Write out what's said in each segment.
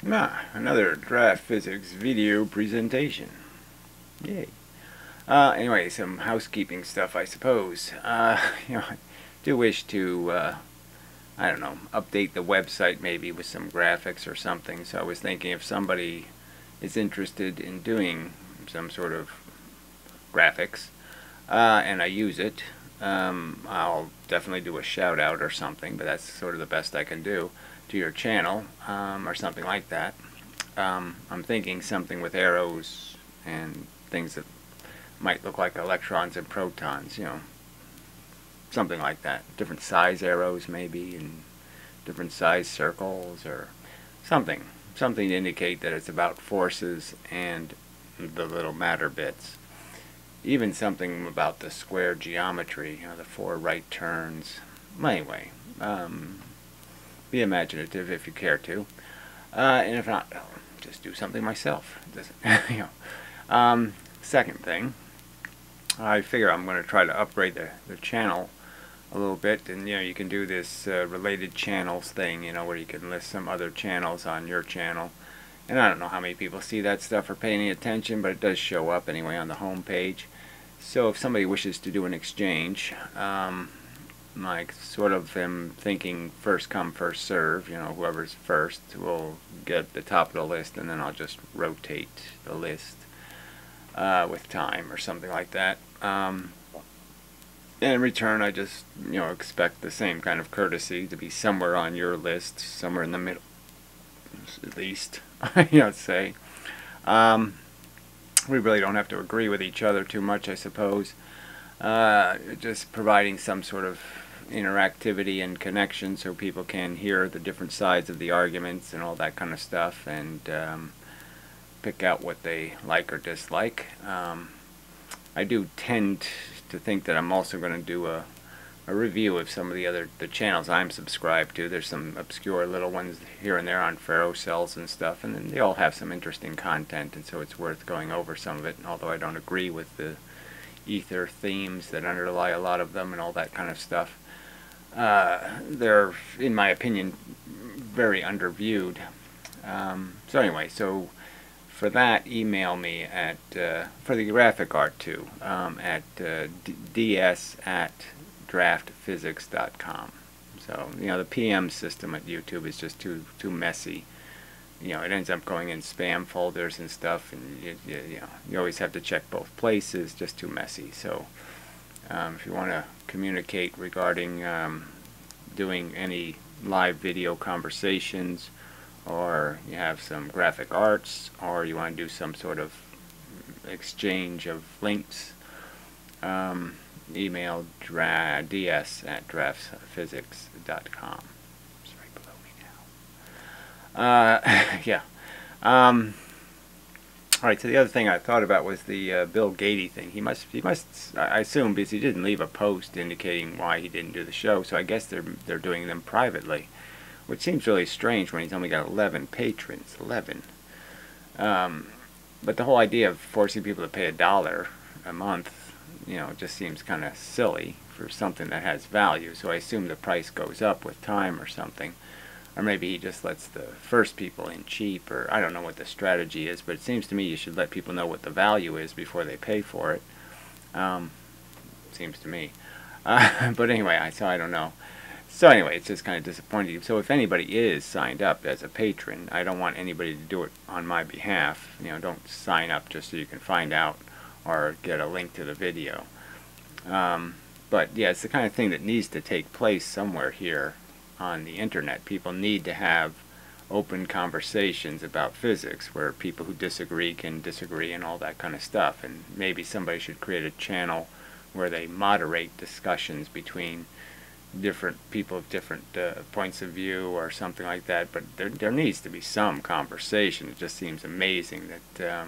Another draft physics video presentation. Yay. Anyway, some housekeeping stuff, I suppose. I do wish to, I don't know, update the website maybe with some graphics or something. So I was thinking if somebody is interested in doing some sort of graphics, and I use it, I'll definitely do a shout out or something, but that's sort of the best I can do to your channel, or something like that. I'm thinking something with arrows and things that might look like electrons and protons, something like that. Different size arrows maybe, and different size circles or something. Something to indicate that it's about forces and the little matter bits. Even something about the square geometry, the 4 right turns. Anyway, be imaginative if you care to. And if not, just do something myself. Second thing, I figure I'm going to try to upgrade the channel a little bit, and you can do this related channels thing, where you can list some other channels on your channel. And I don't know how many people see that stuff or pay any attention, but it does show up anyway on the home page. So if somebody wishes to do an exchange, I sort of am thinking first come, first serve. Whoever's first will get the top of the list, and then I'll just rotate the list with time or something like that. And in return, I just expect the same kind of courtesy to be somewhere on your list, somewhere in the middle, at least. Say. We really don't have to agree with each other too much, I suppose. Just providing some sort of interactivity and connection so people can hear the different sides of the arguments and all that kind of stuff, and pick out what they like or dislike. I do tend to think that I'm also going to do a review of some of the channels I'm subscribed to. There's some obscure little ones here and there on ferrocells and stuff, and then they all have some interesting content, and so it's worth going over some of it. And although I don't agree with the ether themes that underlie a lot of them and all that kind of stuff, they're, in my opinion, very underviewed. So anyway, so for that, email me at, for the graphic art too, at ds@draftphysics.com. So, the PM system at YouTube is just too messy. It ends up going in spam folders and stuff, and you always have to check both places. Just too messy. So, if you want to communicate regarding doing any live video conversations, or you have some graphic arts, or you want to do some sort of exchange of links, email ds@draftphysics.com. It's right below me now. Yeah. Alright, so the other thing I thought about was the Bill Gatey thing. He must, I assume, because he didn't leave a post indicating why he didn't do the show, so I guess they're doing them privately, which seems really strange when he's only got 11 patrons. 11. But the whole idea of forcing people to pay $1 a month, just seems kind of silly for something that has value. So I assume the price goes up with time or something. Or maybe he just lets the first people in cheap, or I don't know what the strategy is, but it seems to me you should let people know what the value is before they pay for it. Seems to me. But anyway, so I don't know. So anyway, it's just kind of disappointing. So if anybody is signed up as a patron, I don't want anybody to do it on my behalf. Don't sign up just so you can find out or get a link to the video. But yeah, it's the kind of thing that needs to take place somewhere here on the internet. People need to have open conversations about physics where people who disagree can disagree and all that kind of stuff. And maybe somebody should create a channel where they moderate discussions between different people of different points of view or something like that. But there needs to be some conversation. It just seems amazing that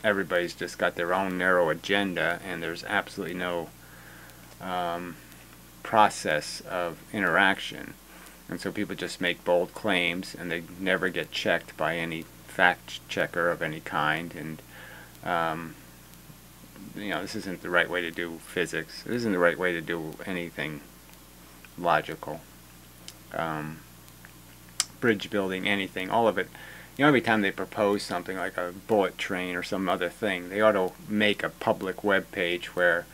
everybody's just got their own narrow agenda, and there's absolutely no process of interaction. And so people just make bold claims, and they never get checked by any fact checker of any kind. And this isn't the right way to do physics. It isn't the right way to do anything logical. bridge building, anything, all of it. You know, every time they propose something like a bullet train or some other thing, they ought to make a public web page where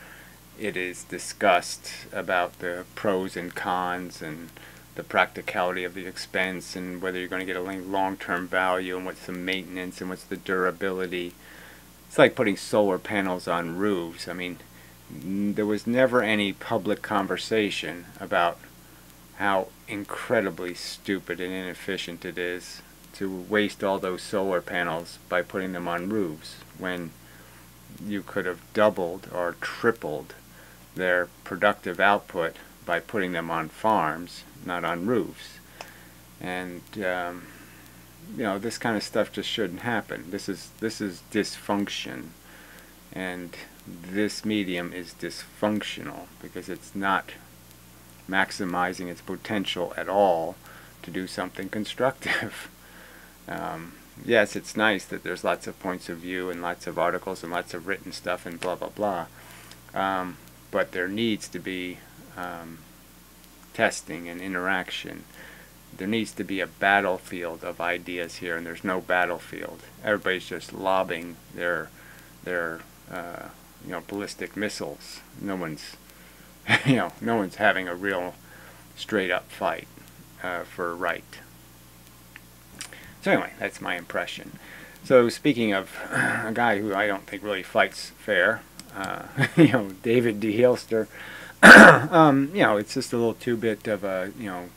it is discussed about the pros and cons and the practicality of the expense and whether you're going to get a long-term value and what's the maintenance and what's the durability. It's like putting solar panels on roofs. I mean, there was never any public conversation about how incredibly stupid and inefficient it is to waste all those solar panels by putting them on roofs when you could have doubled or tripled their productive output by putting them on farms, not on roofs. And you know, this kind of stuff just shouldn't happen. This is dysfunction, and this medium is dysfunctional because it's not maximizing its potential at all to do something constructive. Yes, it's nice that there's lots of points of view and lots of articles and lots of written stuff and blah blah blah, but there needs to be testing and interaction. There needs to be a battlefield of ideas here, and there's no battlefield. Everybody's just lobbing their you know, ballistic missiles. No one's you know, no one's having a real straight up fight for right. So anyway, that's my impression. So speaking of a guy who I don't think really fights fair, you know, David D. Hilster, you know, it's just a little two-bit of a, you know,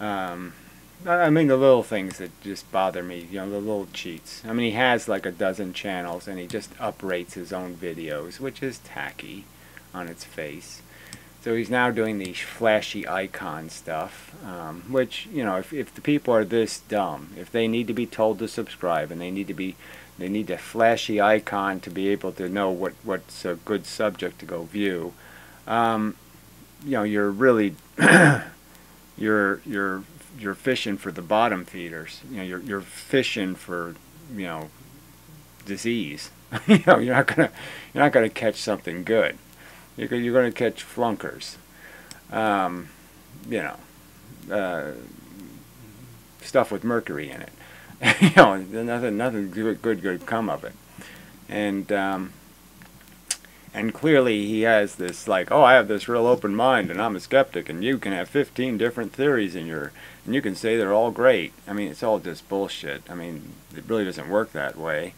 I mean the little things that just bother me, you know, the little cheats. I mean, he has like a dozen channels and he just uprates his own videos, which is tacky on its face. So he's now doing the flashy icon stuff, which, you know, if the people are this dumb, if they need to be told to subscribe and they need a flashy icon to be able to know what's a good subject to go view, you know, you're really you're fishing for the bottom feeders. You know, you're fishing for, you know, disease. You know, you're not gonna catch something good. You're going to catch flunkers. You know, stuff with mercury in it. You know, nothing good come of it. And clearly he has this like, oh, I have this real open mind and I'm a skeptic and you can have 15 different theories and you can say they're all great. I mean, it's all just bullshit. I mean, it really doesn't work that way.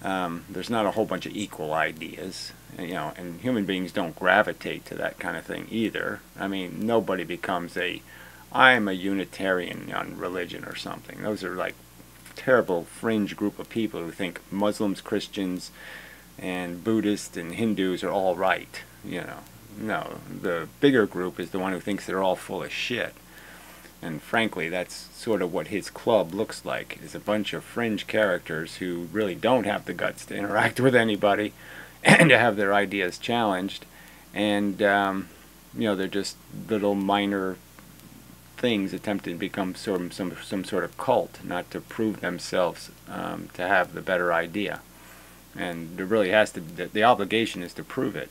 There's not a whole bunch of equal ideas, you know, and human beings don't gravitate to that kind of thing either. I mean, nobody becomes I'm a Unitarian on religion or something. Those are like terrible fringe group of people who think Muslims, Christians, and Buddhists and Hindus are all right, you know. No, the bigger group is the one who thinks they're all full of shit. And frankly, that's sort of what his club looks like, is a bunch of fringe characters who really don't have the guts to interact with anybody and to have their ideas challenged. And, you know, they're just little minor things attempting to become some sort of cult, not to prove themselves to have the better idea. And there really has to, the obligation is to prove it.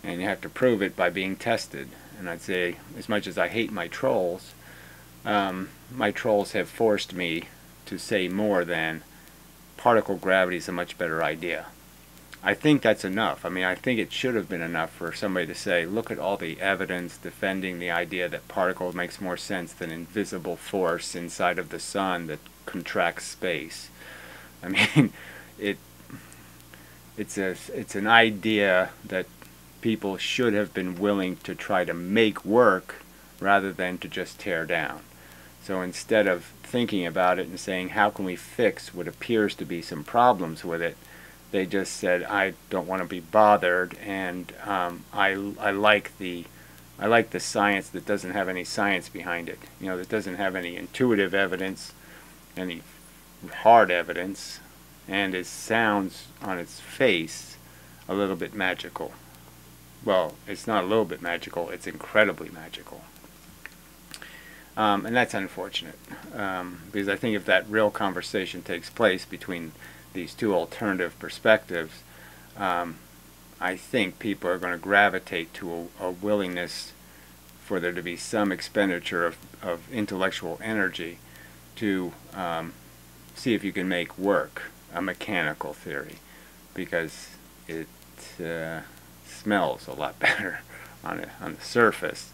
And you have to prove it by being tested. And I'd say, as much as I hate my trolls have forced me to say more than particle gravity is a much better idea. I think that's enough. I mean, I think it should have been enough for somebody to say, look at all the evidence defending the idea that particle makes more sense than invisible force inside of the sun that contracts space. I mean, it's an idea that people should have been willing to try to make work rather than to just tear down. So instead of thinking about it and saying, how can we fix what appears to be some problems with it, they just said, I don't want to be bothered, and I like the science that doesn't have any science behind it. You know, that doesn't have any intuitive evidence, any hard evidence, and it sounds on its face a little bit magical. Well, it's not a little bit magical, it's incredibly magical. And that's unfortunate, because I think if that real conversation takes place between these two alternative perspectives, I think people are going to gravitate to a willingness for there to be some expenditure of intellectual energy to see if you can make work a mechanical theory, because it smells a lot better on the surface,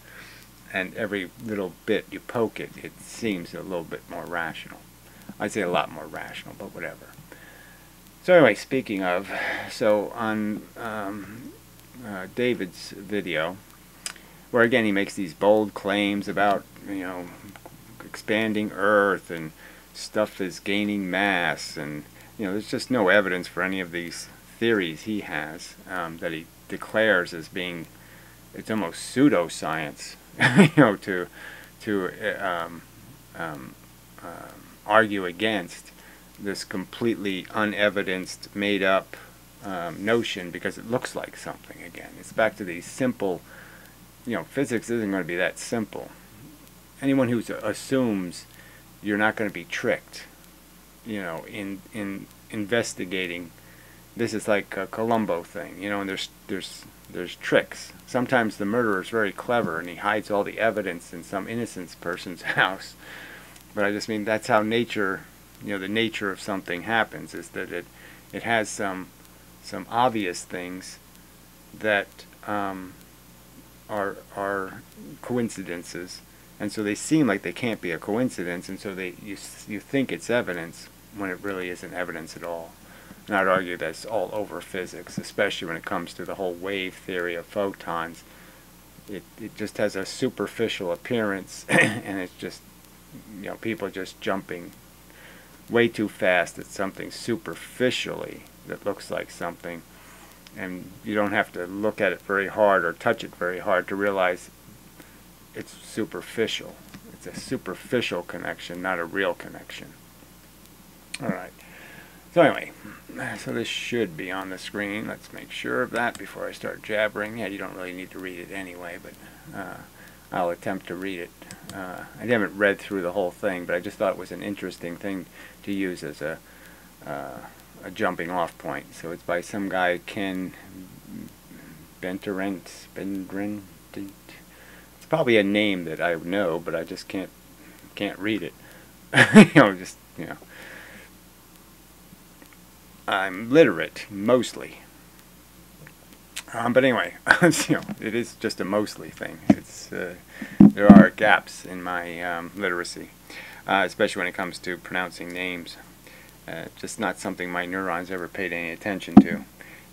and every little bit you poke it, it seems a little bit more rational. I'd say a lot more rational, but whatever. So anyway, speaking of, so on David's video, where again he makes these bold claims about, you know, expanding Earth and stuff is gaining mass, and you know, there's just no evidence for any of these theories he has that he declares as being, it's almost pseudoscience, you know, to argue against this completely unevidenced, made-up notion, because it looks like something again. It's back to these simple, you know, physics isn't going to be that simple. Anyone who assumes you're not going to be tricked, you know, in investigating, this is like a Columbo thing, you know, and there's tricks. Sometimes the murderer is very clever and he hides all the evidence in some innocent person's house. But I just mean that's how nature, you know, the nature of something happens, is that it has some obvious things that are coincidences, and so they seem like they can't be a coincidence, and so you think it's evidence when it really isn't evidence at all. And I'd argue that's all over physics, especially when it comes to the whole wave theory of photons. It just has a superficial appearance, and it's just, you know, people just jumping way too fast at something superficially that looks like something, and you don't have to look at it very hard or touch it very hard to realize it's superficial. It's a superficial connection, not a real connection. Alright, so anyway, so this should be on the screen. Let's make sure of that before I start jabbering. Yeah, you don't really need to read it anyway, but I'll attempt to read it. I haven't read through the whole thing, but I just thought it was an interesting thing to use as a jumping off point. So it's by some guy, Ken Bendrent. It's probably a name that I know, but I just can't read it. You know, just, you know, I'm literate mostly. But anyway, you know, it is just a mostly thing. It's there are gaps in my literacy, especially when it comes to pronouncing names. Just not something my neurons ever paid any attention to.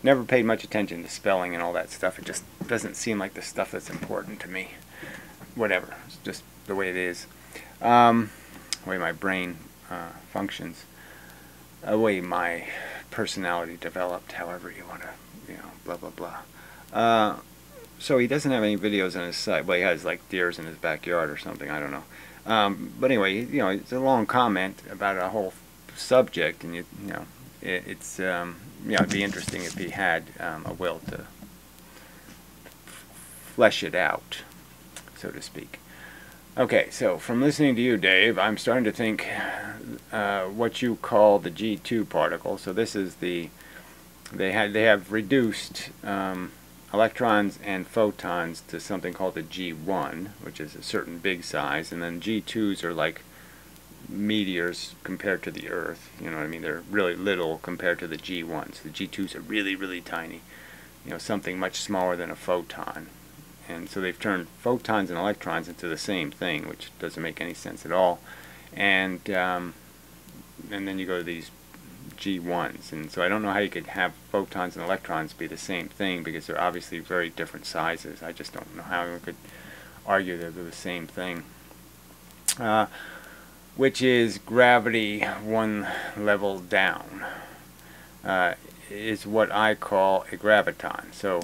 Never paid much attention to spelling and all that stuff. It just doesn't seem like the stuff that's important to me. Whatever, it's just the way it is. The way my brain functions. The way my personality developed, however you want to, you know, blah blah blah. So he doesn't have any videos on his site. Well, he has like deers in his backyard or something, I don't know. But anyway, you know, it's a long comment about a whole subject, and you know, it's you know, it'd be interesting if he had a will to flesh it out, so to speak. Okay, so from listening to you, Dave, I'm starting to think what you call the G2 particle. So this is the, they have reduced electrons and photons to something called the G1, which is a certain big size, and then G2s are like meteors compared to the Earth. You know what I mean? They're really little compared to the G1s. The G2s are really, really tiny. You know, something much smaller than a photon. And so they've turned photons and electrons into the same thing, which doesn't make any sense at all. And then you go to these G1s, and so I don't know how you could have photons and electrons be the same thing, because they're obviously very different sizes. I just don't know how we could argue that they're the same thing. Which is gravity one level down, is what I call a graviton. So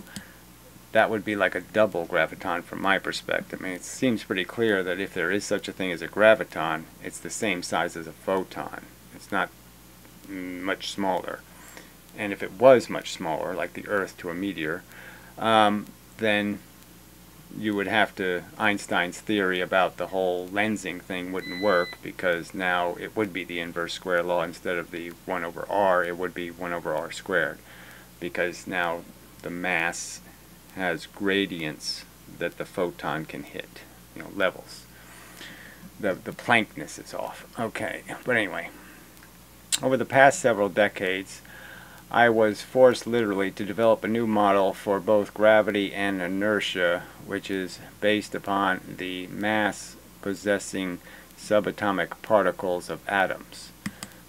that would be like a double graviton from my perspective. I mean, it seems pretty clear that if there is such a thing as a graviton, it's the same size as a photon. It's not much smaller. And if it was much smaller, like the Earth to a meteor, then you would have to, Einstein's theory about the whole lensing thing wouldn't work, because now it would be the inverse square law. Instead of the 1 over r, it would be 1 over r squared, because now the mass has gradients that the photon can hit, you know, levels. the plankness is off. Okay, but anyway, over the past several decades, I was forced literally to develop a new model for both gravity and inertia, which is based upon the mass possessing subatomic particles of atoms,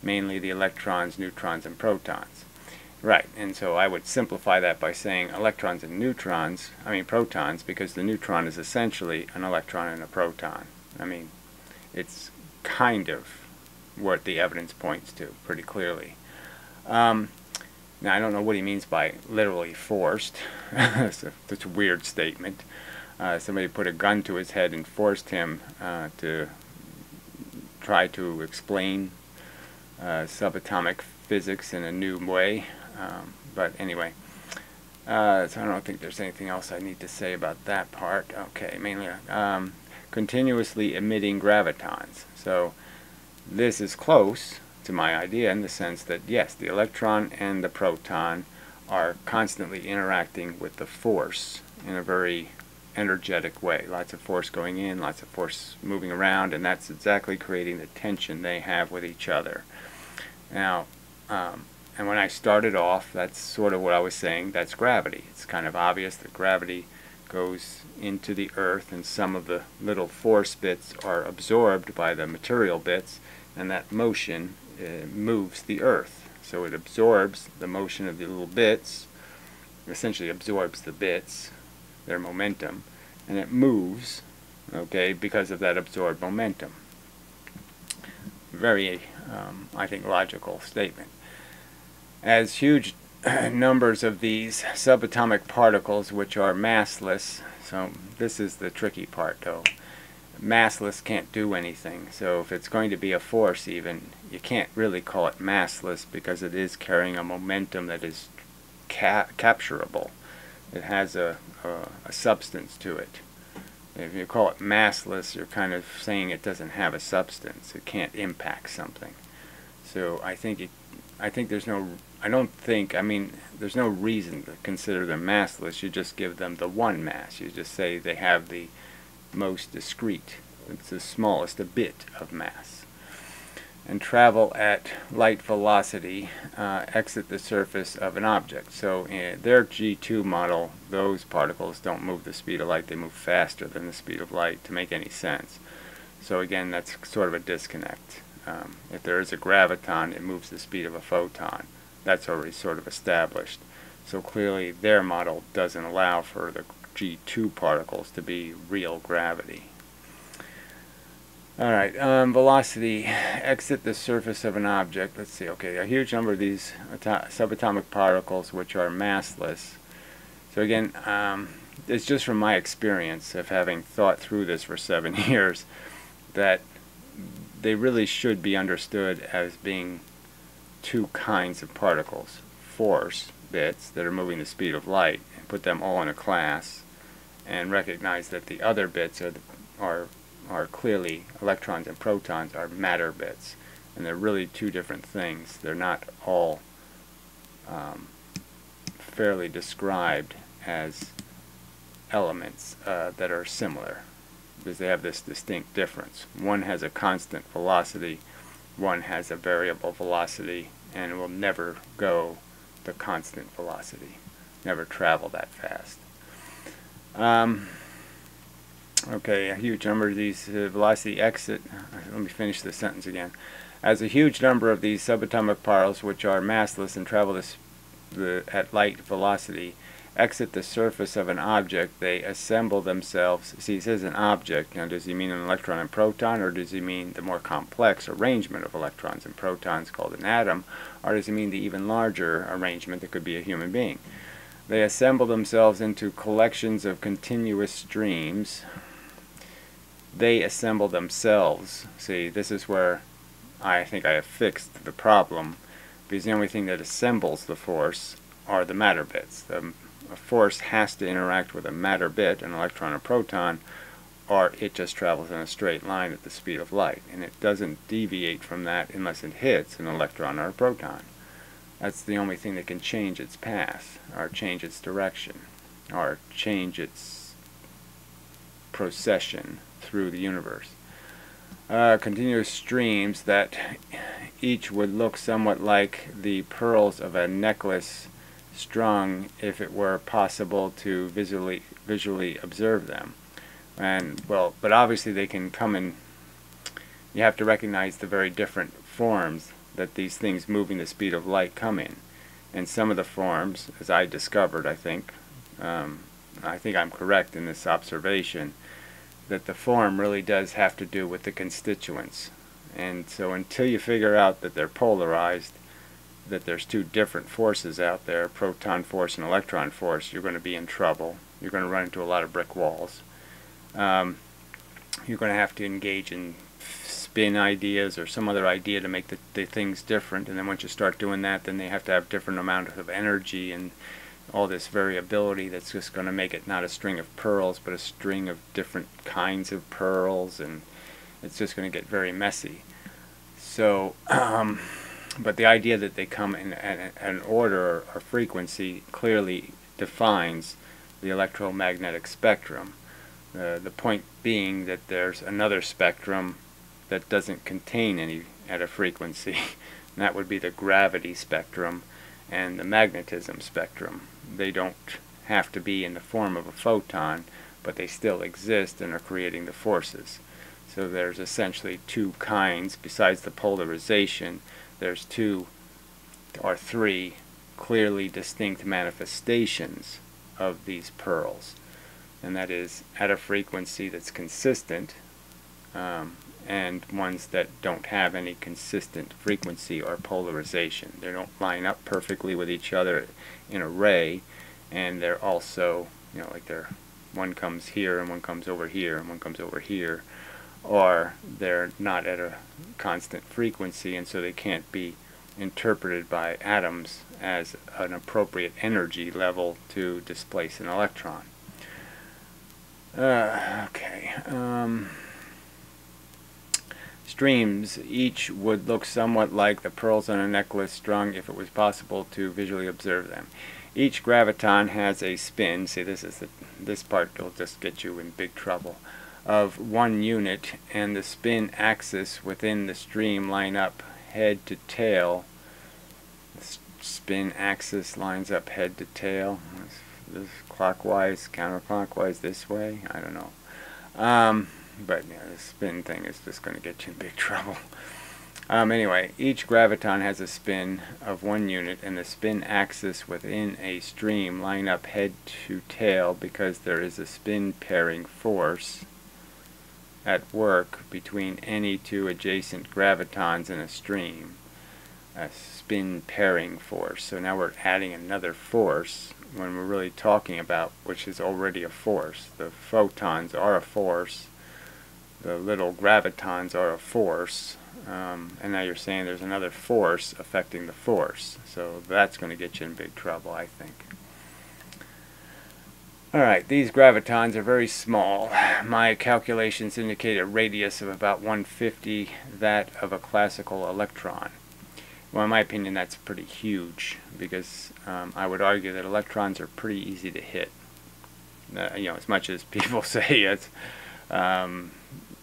mainly the electrons, neutrons, and protons. Right, and so I would simplify that by saying electrons and neutrons, protons, because the neutron is essentially an electron and a proton. It's kind of what the evidence points to pretty clearly. Now, I don't know what he means by literally forced. That's a weird statement. Somebody put a gun to his head and forced him to try to explain subatomic physics in a new way. But anyway, so I don't think there's anything else I need to say about that part. Okay, mainly continuously emitting gravitons. So this is close to my idea in the sense that yes, the electron and the proton are constantly interacting with the force in a very energetic way. Lots of force going in, lots of force moving around, and that's exactly creating the tension they have with each other. Now, and when I started off, that's sort of what I was saying, that's gravity. It's kind of obvious that gravity goes into the earth and some of the little force bits are absorbed by the material bits, and that motion moves the earth. So it absorbs the motion of the little bits, essentially absorbs the bits, their momentum, and it moves, okay, because of that absorbed momentum. Very, I think, logical statement. As huge numbers of these subatomic particles, which are massless, so this is the tricky part though, massless can't do anything. So if it's going to be a force even, you can't really call it massless because it is carrying a momentum that is capturable. It has a substance to it. If you call it massless, you're kind of saying it doesn't have a substance. It can't impact something. So I think there's no reason to consider them massless. You just give them the one mass. You just say they have the most discrete, it's the smallest a bit of mass, and travel at light velocity, exit the surface of an object. So in their G2 model, those particles don't move the speed of light, they move faster than the speed of light to make any sense. So again, that's sort of a disconnect. If there is a graviton, it moves the speed of a photon. That's already sort of established. So clearly their model doesn't allow for the G2 particles to be real gravity. Alright, velocity, exit the surface of an object. Let's see, okay, a huge number of these subatomic particles which are massless. So again, it's just from my experience of having thought through this for 7 years that they really should be understood as being two kinds of particles. Force bits that are moving the speed of light, and put them all in a class, and recognize that the other bits are clearly electrons and protons are matter bits, and they're really two different things. They're not all fairly described as elements that are similar, because they have this distinct difference. One has a constant velocity, one has a variable velocity, and will never go the constant velocity, never travel that fast. Okay, a huge number of these velocity exit, let me finish the sentence again. As a huge number of these subatomic particles which are massless and travel at light velocity exit the surface of an object, they assemble themselves. See, he says an object. Now, does he mean an electron and proton, or does he mean the more complex arrangement of electrons and protons called an atom, or does he mean the even larger arrangement that could be a human being? They assemble themselves into collections of continuous streams. They assemble themselves. See, this is where I think I have fixed the problem, because the only thing that assembles the force are the matter bits. A force has to interact with a matter bit, an electron or proton, or it just travels in a straight line at the speed of light, and it doesn't deviate from that unless it hits an electron or a proton. That's the only thing that can change its path, or change its direction, or change its procession through the universe. continuous streams that each would look somewhat like the pearls of a necklace strung if it were possible to visually observe them. And well, but obviously they can come in. You have to recognize the very different forms that these things moving the speed of light come in. And some of the forms, as I discovered, I think I'm correct in this observation, that the form really does have to do with the constituents. And so until you figure out that they're polarized, that there's two different forces out there, proton force and electron force, you're going to be in trouble. You're going to run into a lot of brick walls. You're going to have to engage in spin ideas or some other idea to make the things different, and then once you start doing that, then they have to have different amount of energy and all this variability that's just going to make it not a string of pearls but a string of different kinds of pearls, and it's just going to get very messy. So but the idea that they come in an order or frequency clearly defines the electromagnetic spectrum. The point being that there's another spectrum that doesn't contain any at a frequency, and that would be the gravity spectrum and the magnetism spectrum. They don't have to be in the form of a photon, but they still exist and are creating the forces. So there's essentially two kinds. Besides the polarization, there's two or three clearly distinct manifestations of these pearls, and that is at a frequency that's consistent, and ones that don't have any consistent frequency or polarization. They don't line up perfectly with each other in a ray, and they're also, you know, like one comes here and one comes over here and one comes over here, or they're not at a constant frequency, and so they can't be interpreted by atoms as an appropriate energy level to displace an electron. Okay. Streams each would look somewhat like the pearls on a necklace strung if it was possible to visually observe them. Each graviton has a spin. See, this part will just get you in big trouble. Of 1 unit, and the spin axis within the stream line up head to tail. The spin axis lines up head to tail. This clockwise, counterclockwise, this way. I don't know. But yeah, the spin thing is just going to get you in big trouble. Anyway, each graviton has a spin of 1 unit, and the spin axis within a stream line up head to tail because there is a spin pairing force at work between any two adjacent gravitons in a stream. A spin pairing force. So now we're adding another force when we're really talking about which is already a force. The photons are a force. The little gravitons are a force, and now you're saying there's another force affecting the force. So that's going to get you in big trouble, I think. Alright, these gravitons are very small. My calculations indicate a radius of about 1/50 that of a classical electron. Well, in my opinion, that's pretty huge, because I would argue that electrons are pretty easy to hit. You know, as much as people say it's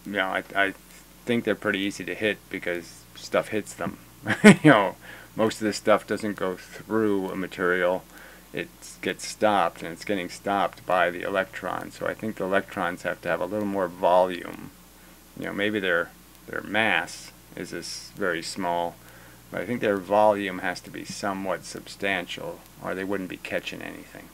you know, I think they're pretty easy to hit because stuff hits them. You know, most of this stuff doesn't go through a material. It gets stopped, and it's getting stopped by the electrons. So I think the electrons have to have a little more volume. You know, maybe their mass is very small, but I think their volume has to be somewhat substantial, or they wouldn't be catching anything.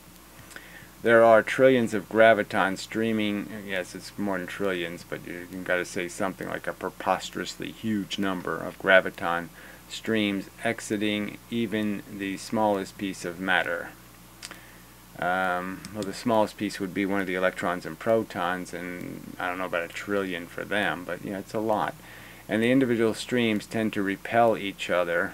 There are trillions of gravitons streaming. Yes, it's more than trillions, but you've got to say something like a preposterously huge number of graviton streams exiting even the smallest piece of matter. Well, the smallest piece would be one of the electrons and protons, and I don't know about 1 trillion for them, but yeah, it's a lot. And the individual streams tend to repel each other.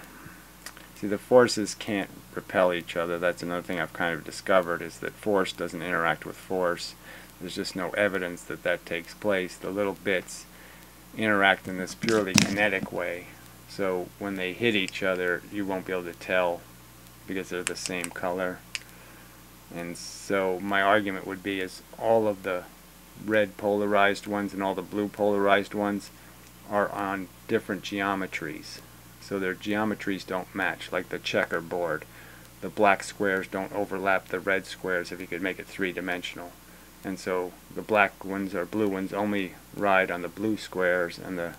See, the forces can't repel each other. That's another thing I've kind of discovered, is that force doesn't interact with force. There's just no evidence that that takes place. The little bits interact in this purely kinetic way. So when they hit each other, you won't be able to tell because they're the same color. And so my argument would be is all of the red polarized ones and all the blue polarized ones are on different geometries. So their geometries don't match, like the checkerboard. The black squares don't overlap the red squares if you could make it three-dimensional. And so the black ones or blue ones only ride on the blue squares, and the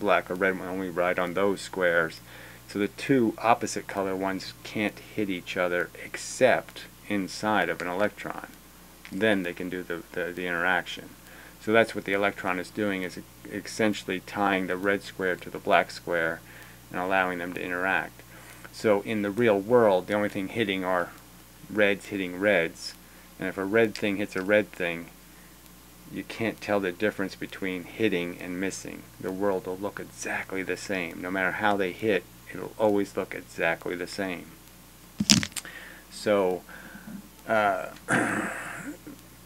black or red one only ride on those squares. So the two opposite color ones can't hit each other except inside of an electron. Then they can do the interaction. So that's what the electron is doing, is essentially tying the red square to the black square and allowing them to interact. So in the real world, the only thing hitting are reds hitting reds. And if a red thing hits a red thing, you can't tell the difference between hitting and missing. The world will look exactly the same. No matter how they hit, it'll always look exactly the same. So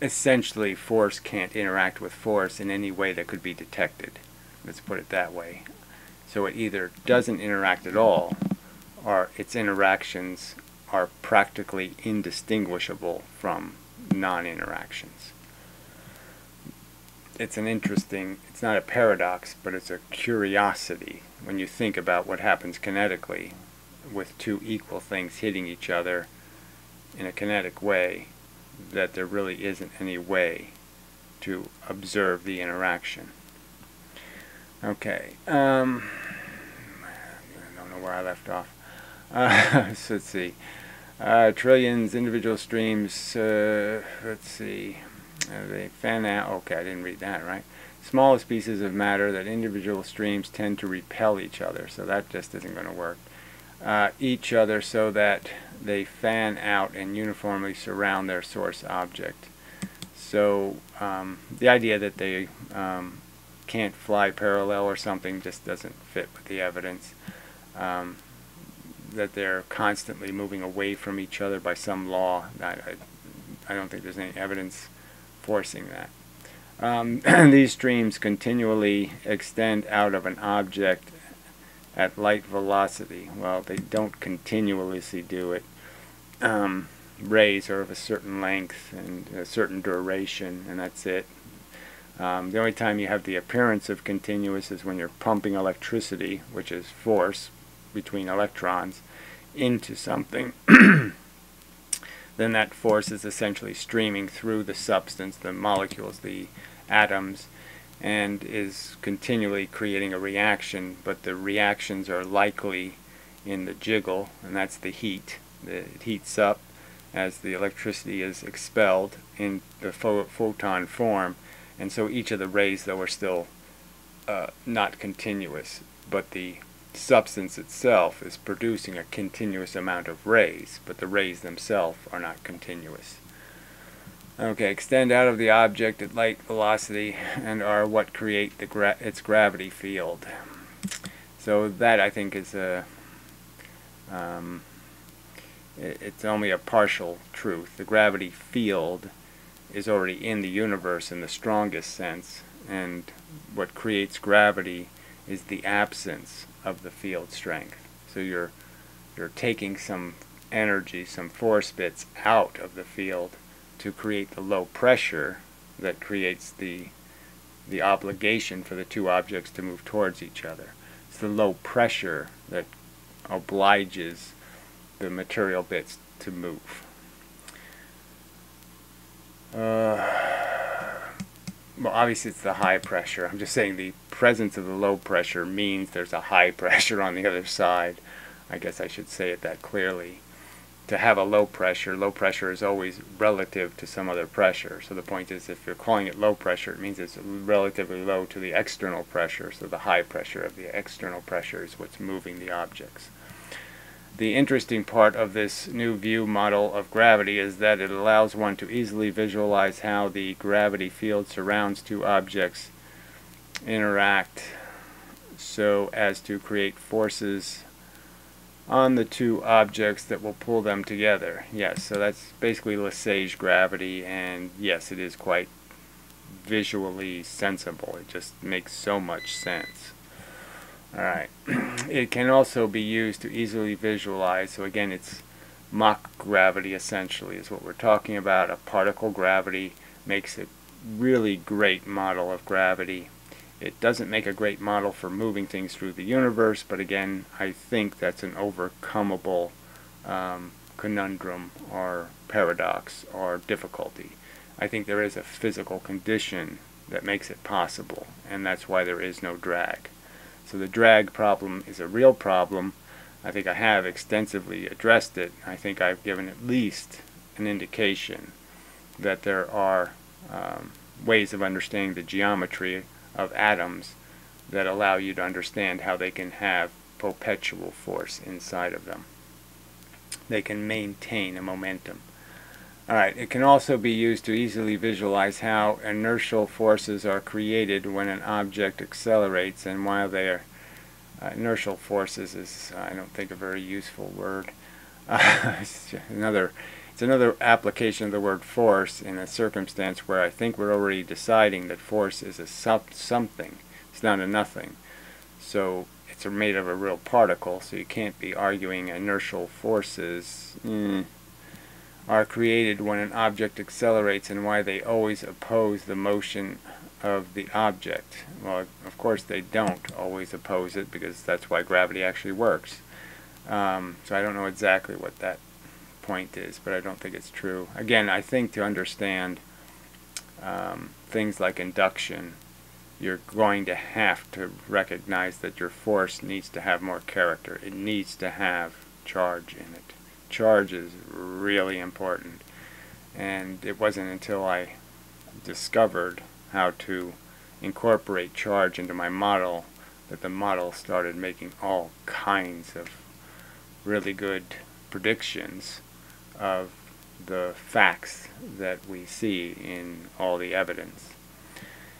essentially, force can't interact with force in any way that could be detected. Let's put it that way. So it either doesn't interact at all, or its interactions are practically indistinguishable from non-interactions. It's not a paradox, but it's a curiosity when you think about what happens kinetically with two equal things hitting each other in a kinetic way, that there really isn't any way to observe the interaction. Okay, I don't know where I left off. So let's see. Trillions, individual streams, let's see. They fan out. Okay, I didn't read that, right? Smallest pieces of matter that individual streams tend to repel each other, so that just isn't going to work. Each other so that they fan out and uniformly surround their source object. So the idea that they can't fly parallel or something just doesn't fit with the evidence. That they're constantly moving away from each other by some law, I don't think there's any evidence forcing that. These streams continually extend out of an object at light velocity. Well, they don't continuously do it. Rays are of a certain length and a certain duration, and that's it. The only time you have the appearance of continuous is when you're pumping electricity, which is force between electrons, into something. Then that force is essentially streaming through the substance, the molecules, the atoms, and is continually creating a reaction, but the reactions are likely in the jiggle, and that's the heat. It heats up as the electricity is expelled in the photon form, and so each of the rays, though, are still not continuous, but the substance itself is producing a continuous amount of rays, but the rays themselves are not continuous. Okay, extend out of the object at light velocity and are what create its gravity field. So that, I think, is it's only a partial truth. The gravity field is already in the universe in the strongest sense, and what creates gravity is the absence of the field strength. So you're taking some energy, some force bits out of the field to create the low pressure that creates the obligation for the two objects to move towards each other. It's the low pressure that obliges the material bits to move. Well, obviously it's the high pressure. I'm just saying the presence of the low pressure means there's a high pressure on the other side. I guess I should say it that clearly. To have a low pressure is always relative to some other pressure. So the point is, if you're calling it low pressure, it means it's relatively low to the external pressure. So the high pressure of the external pressure is what's moving the objects. The interesting part of this new view model of gravity is that it allows one to easily visualize how the gravity field surrounds two objects interact so as to create forces on the two objects that will pull them together. Yes, so that's basically Lesage gravity, and yes, it is quite visually sensible. It just makes so much sense. Alright, it can also be used to easily visualize, so again it's Mach gravity essentially is what we're talking about. A particle gravity makes a really great model of gravity, It doesn't make a great model for moving things through the universe, but again, I think that's an overcomable conundrum or paradox or difficulty. I think there is a physical condition that makes it possible, and that's why there is no drag. So the drag problem is a real problem. I think I have extensively addressed it. I think I've given at least an indication that there are ways of understanding the geometry of atoms that allow you to understand how they can have perpetual force inside of them. They can maintain a momentum. Alright, it can also be used to easily visualize how inertial forces are created when an object accelerates, and while they are inertial forces is, I don't think, a very useful word. It's another application of the word force in a circumstance where I think we're already deciding that force is a something. It's not a nothing. So it's made of a real particle, so you can't be arguing inertial forces are created when an object accelerates and why they always oppose the motion of the object. Well, of course they don't always oppose it, because that's why gravity actually works. So I don't know exactly what that point is, but I don't think it's true. Again, I think to understand things like induction, you're going to have to recognize that your force needs to have more character. It needs to have charge in it. Charge is really important, and it wasn't until I discovered how to incorporate charge into my model that the model started making all kinds of really good predictions of the facts that we see in all the evidence.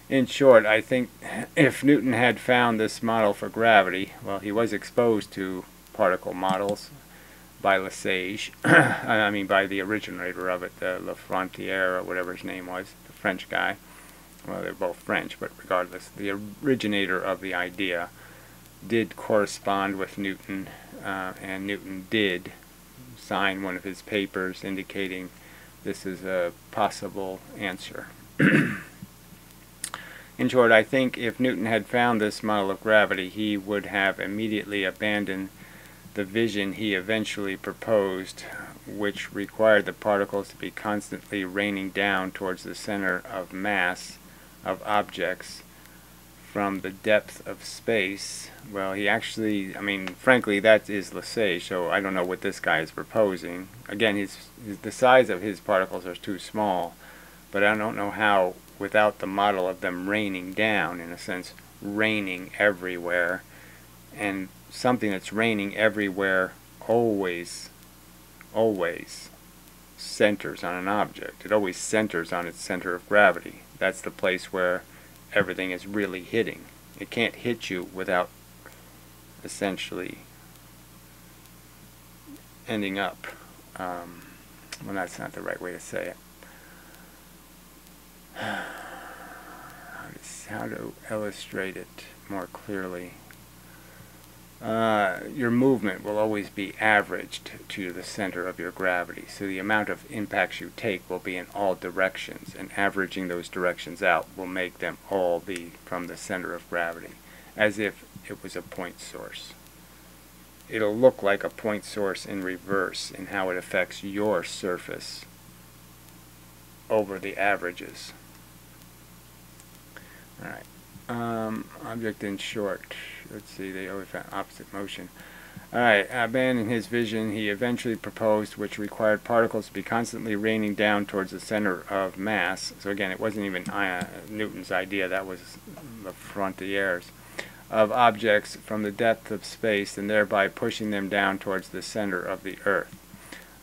In short, I think if Newton had found this model for gravity, well, he was exposed to particle models by Lesage, I mean by the originator of it, Le Frontier or whatever his name was, the French guy. Well, they're both French, but regardless, the originator of the idea did correspond with Newton, and Newton did sign one of his papers indicating this is a possible answer. In short, I think if Newton had found this model of gravity, he would have immediately abandoned the vision he eventually proposed, which required the particles to be constantly raining down towards the center of mass of objects from the depth of space. Well, he actually, I mean, frankly, that is Lesage, so I don't know what this guy is proposing. Again, the size of his particles are too small, but I don't know how, without the model of them raining down, in a sense, raining everywhere, and something that's raining everywhere always centers on an object. It always centers on its center of gravity. That's the place where everything is really hitting. It can't hit you without essentially ending up, well, that's not the right way to say it. How to illustrate it more clearly. Your movement will always be averaged to the center of your gravity, so the amount of impacts you take will be in all directions, and averaging those directions out will make them all be from the center of gravity, as if it was a point source. It'll look like a point source in reverse in how it affects your surface over the averages. Alright. Object in short. Let's see, they always found opposite motion. Alright, abandoning his vision, he eventually proposed, which required particles to be constantly raining down towards the center of mass. So again, it wasn't even Newton's idea, that was Le Frontier's, of objects from the depth of space, and thereby pushing them down towards the center of the Earth.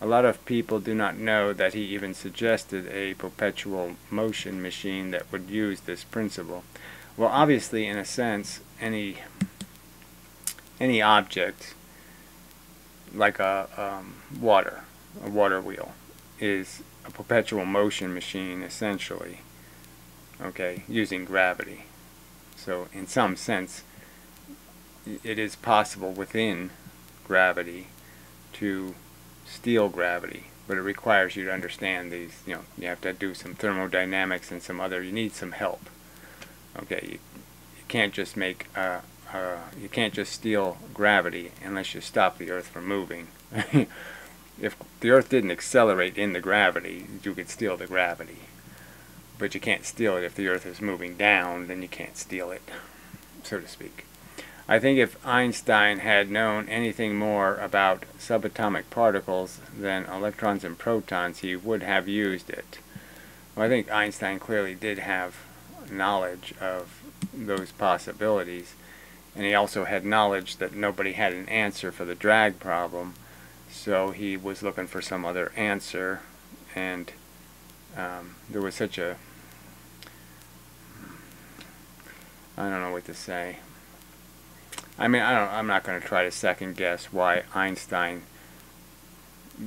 A lot of people do not know that he even suggested a perpetual motion machine that would use this principle. Well, obviously, in a sense, any object, like a water wheel, is a perpetual motion machine, essentially, okay, using gravity. So, in some sense, it is possible within gravity to steal gravity, but it requires you to understand these, you have to do some thermodynamics and some other, you need some help. Okay, you can't just you can't just steal gravity unless you stop the Earth from moving. If the Earth didn't accelerate in the gravity, you could steal the gravity. But you can't steal it if the Earth is moving down, then you can't steal it, so to speak. I think if Einstein had known anything more about subatomic particles than electrons and protons, he would have used it. Well, I think Einstein clearly did have knowledge of those possibilities, and he also had knowledge that nobody had an answer for the drag problem, so he was looking for some other answer, and there was such a, I don't know what to say. I mean, I'm not going to try to second guess why Einstein,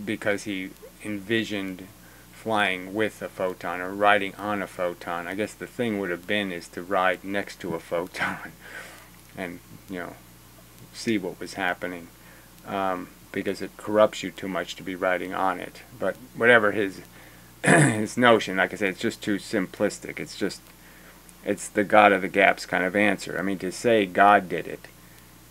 because he envisioned flying with a photon or riding on a photon. I guess the thing would have been is to ride next to a photon and, you know, see what was happening, because it corrupts you too much to be riding on it. But whatever his his notion, like I said, it's just too simplistic. It's the God of the gaps kind of answer. I mean, to say God did it,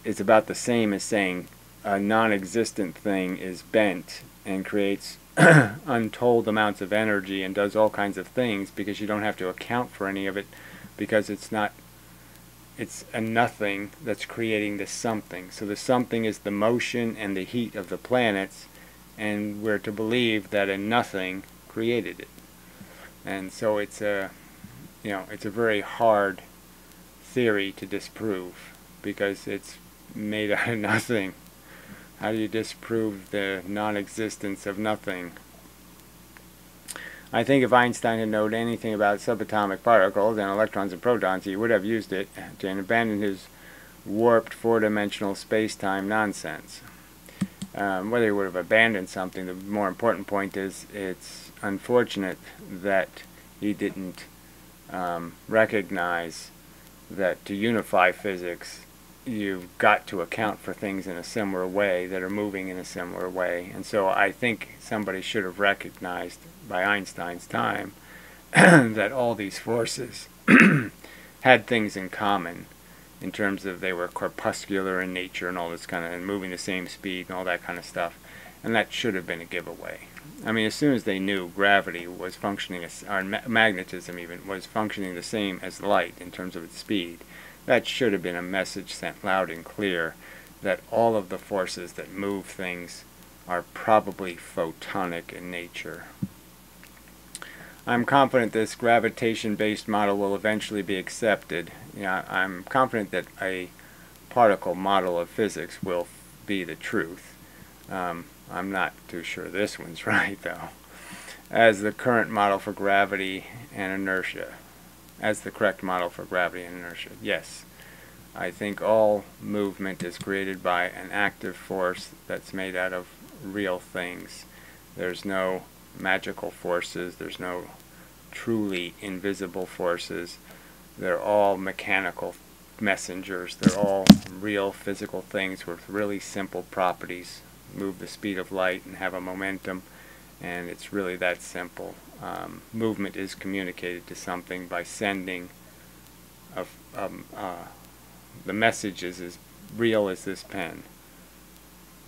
it's about the same as saying a non-existent thing is bent and creates untold amounts of energy and does all kinds of things, because you don't have to account for any of it, because it's a nothing that's creating the something. So the something is the motion and the heat of the planets, and we're to believe that a nothing created it. And so it's a very hard theory to disprove, because it's made out of nothing. How do you disprove the non-existence of nothing? I think if Einstein had known anything about subatomic particles and electrons and protons, he would have used it to abandon his warped four-dimensional space-time nonsense. Whether he would have abandoned something, the more important point is it's unfortunate that he didn't recognize that to unify physics, you've got to account for things in a similar way that are moving in a similar way. And so I think somebody should have recognized by Einstein's time that all these forces had things in common in terms of they were corpuscular in nature and all this kind of, and moving the same speed and all that kind of stuff. And that should have been a giveaway. I mean, as soon as they knew gravity was functioning, or magnetism even, was functioning the same as light in terms of its speed, that should have been a message sent loud and clear that all of the forces that move things are probably photonic in nature. I'm confident this gravitation-based model will eventually be accepted. I'm confident that a particle model of physics will be the truth. I'm not too sure this one's right, though. As the current model for gravity and inertia. As the correct model for gravity and inertia. Yes. I think all movement is created by an active force that's made out of real things. There's no magical forces. There's no truly invisible forces. They're all mechanical messengers. They're all real physical things with really simple properties. Move the speed of light and have a momentum, and it's really that simple. Movement is communicated to something by sending the message is as real as this pen.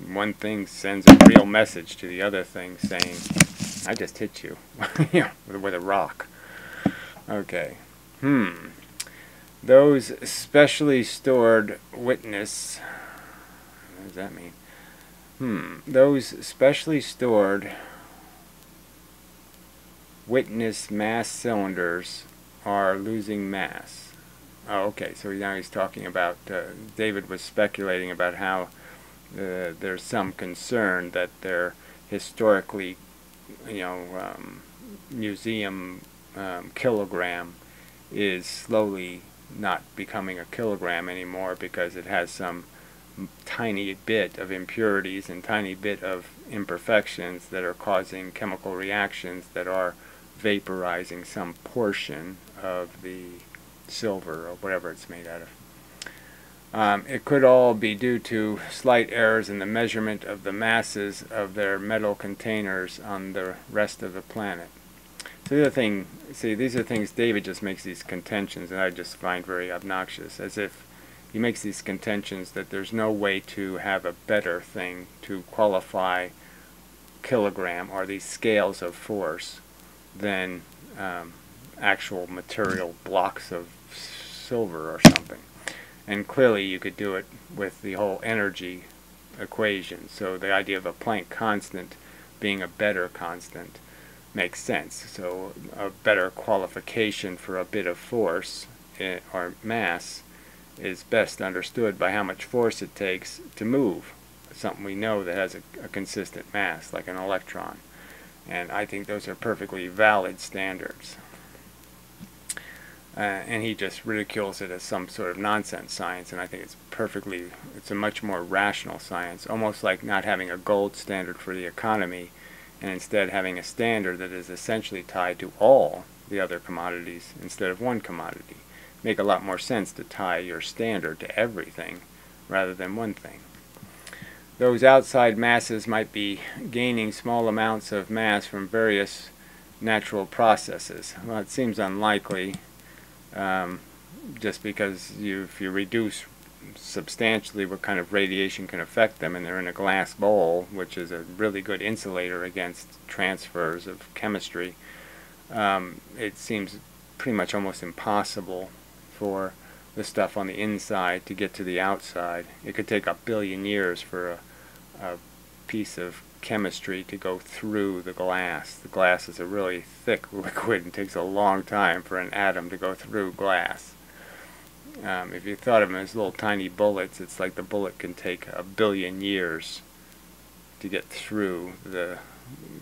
One thing sends a real message to the other thing saying, I just hit you with a rock. Okay. Those specially stored witness, what does that mean? Those specially stored witness mass cylinders are losing mass. Oh, okay, so now he's talking about, David was speculating about how there's some concern that their historically, museum kilogram is slowly not becoming a kilogram anymore, because it has some tiny bit of impurities and tiny bit of imperfections that are causing chemical reactions that are vaporizing some portion of the silver or whatever it's made out of. It could all be due to slight errors in the measurement of the masses of their metal containers on the rest of the planet. So the other thing, see, these are things David just makes these contentions, and I just find very obnoxious, as if he makes these contentions that there's no way to have a better thing to qualify kilogram or these scales of force than actual material blocks of silver or something. And clearly you could do it with the whole energy equation. So the idea of a Planck constant being a better constant makes sense. So a better qualification for a bit of force or mass is best understood by how much force it takes to move something we know that has a consistent mass, like an electron. And I think those are perfectly valid standards. And he just ridicules it as some sort of nonsense science, and I think it's a much more rational science, almost like not having a gold standard for the economy, and instead having a standard that is essentially tied to all the other commodities instead of one commodity. Make a lot more sense to tie your standard to everything rather than one thing. Those outside masses might be gaining small amounts of mass from various natural processes. Well, it seems unlikely, just because if you reduce substantially what kind of radiation can affect them, and they're in a glass bowl, which is a really good insulator against transfers of chemistry, it seems pretty much almost impossible for the stuff on the inside to get to the outside. It could take 1 billion years for a piece of chemistry to go through the glass. The glass is a really thick liquid and takes a long time for an atom to go through glass. If you thought of them as little tiny bullets, it's like the bullet can take 1 billion years to get through the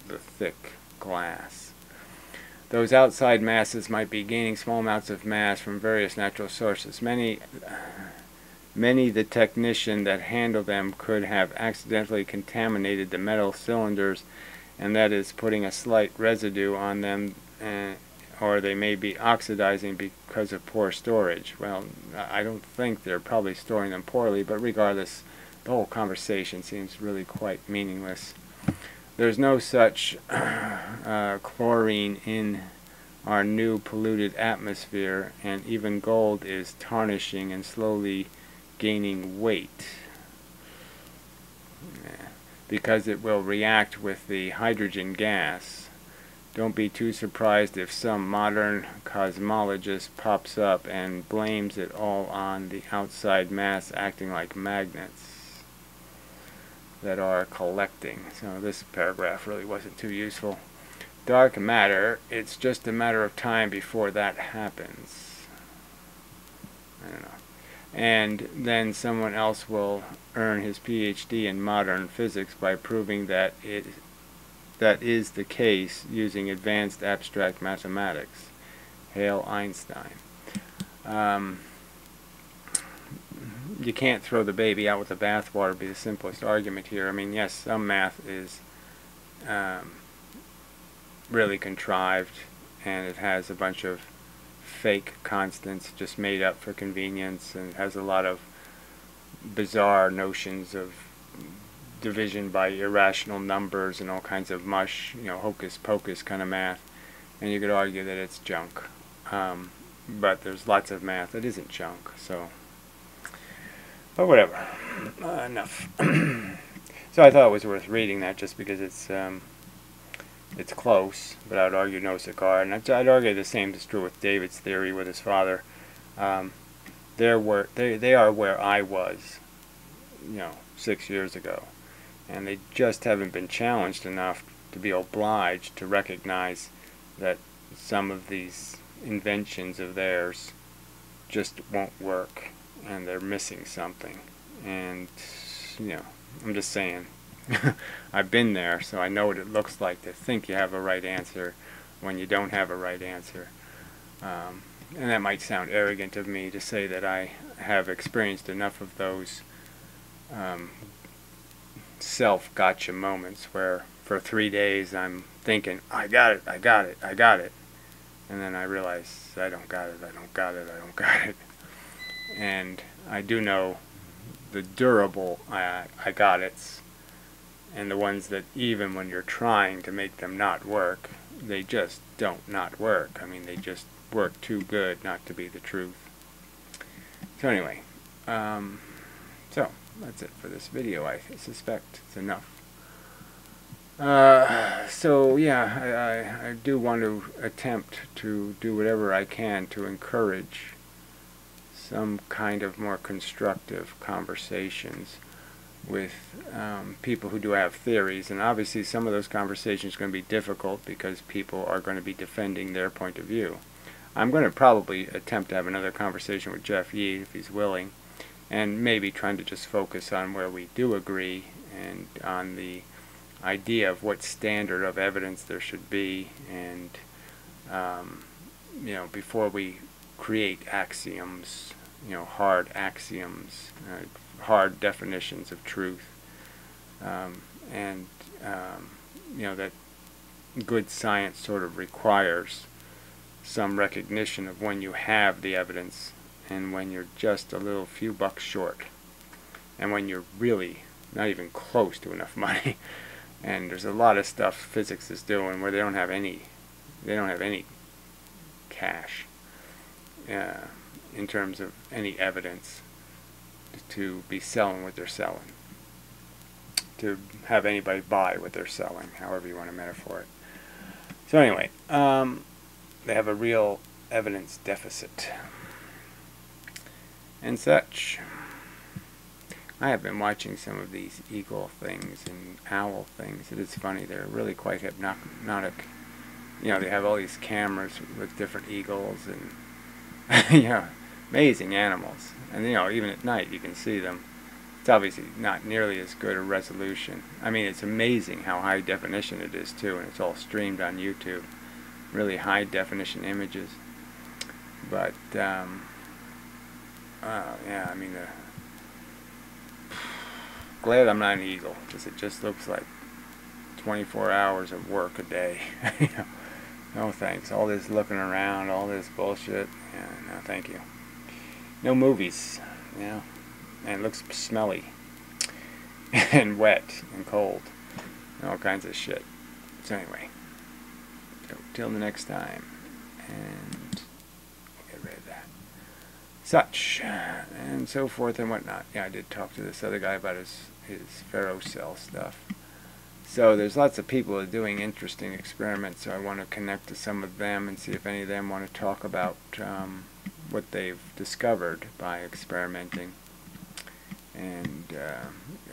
thick glass. Those outside masses might be gaining small amounts of mass from various natural sources. Many the technician that handle them could have accidentally contaminated the metal cylinders, and that is putting a slight residue on them, or they may be oxidizing because of poor storage. Well, I don't think they're probably storing them poorly, but regardless, the whole conversation seems really quite meaningless. There's no such chlorine in our new polluted atmosphere, and even gold is tarnishing and slowly gaining weight because it will react with the hydrogen gas. Don't be too surprised if some modern cosmologist pops up and blames it all on the outside mass acting like magnets that are collecting. So this paragraph really wasn't too useful. Dark matter, it's just a matter of time before that happens. I don't know. And then someone else will earn his PhD in modern physics by proving that that is the case using advanced abstract mathematics. Hail Einstein. You can't throw the baby out with the bathwater would be the simplest argument here. I mean, yes, some math is really contrived, and it has a bunch of fake constants just made up for convenience, and has a lot of bizarre notions of division by irrational numbers and all kinds of mush, hocus pocus kind of math, and you could argue that it's junk. But there's lots of math that isn't junk, so, but whatever, enough. So I thought it was worth reading that just because it's close, but I'd argue no cigar, and I'd argue the same is true with David's theory with his father. They are where I was, 6 years ago, and they just haven't been challenged enough to be obliged to recognize that some of these inventions of theirs just won't work, and they're missing something. And I'm just saying. I've been there, so I know what it looks like to think you have a right answer when you don't have a right answer. And that might sound arrogant of me to say that I have experienced enough of those self-gotcha moments where for 3 days I'm thinking, I got it, I got it, I got it. And then I realize I don't got it, I don't got it, I don't got it. And I do know the durable I got it's. and the ones that even when you're trying to make them not work, they just don't not work. I mean, they just work too good not to be the truth. So anyway, so that's it for this video. I suspect it's enough. So yeah, I do want to attempt to do whatever I can to encourage some kind of more constructive conversations with people who do have theories. And obviously some of those conversations are going to be difficult because people are going to be defending their point of view. I'm going to probably attempt to have another conversation with Jeff Yee if he's willing, and maybe trying to just focus on where we do agree and on the idea of what standard of evidence there should be, and you know, before we create axioms, you know, hard axioms, hard definitions of truth, and you know, that good science sort of requires some recognition of when you have the evidence and when you're just a little few bucks short, and when you're really not even close to enough money. And there's a lot of stuff physics is doing where they don't have any cash in terms of any evidence to be selling what they're selling, to have anybody buy what they're selling, however you want to metaphor it. So anyway, they have a real evidence deficit and such. I have been watching some of these eagle things and owl things. It is funny. They're really quite hypnotic. You know, they have all these cameras with different eagles and you know, amazing animals. And you know, even at night you can see them. It's obviously not nearly as good a resolution. I mean, it's amazing how high definition it is too, and it's all streamed on YouTube. Really high definition images. But yeah, I mean, glad I'm not an eagle, because it just looks like 24 hours of work a day. You know, no thanks. All this looking around, all this bullshit. Yeah, no thank you. No movies, you know, and it looks smelly and wet and cold and all kinds of shit. So anyway, so till the next time, and get rid of that. Such and so forth and whatnot. Yeah, I did talk to this other guy about his ferrocell stuff. So there's lots of people who are doing interesting experiments, so I want to connect to some of them and see if any of them want to talk about what they've discovered by experimenting, and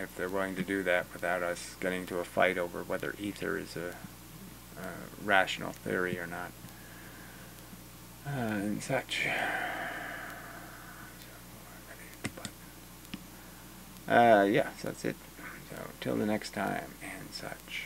if they're willing to do that without us getting into a fight over whether ether is a rational theory or not, and such. Yeah, so that's it. So till the next time, and such.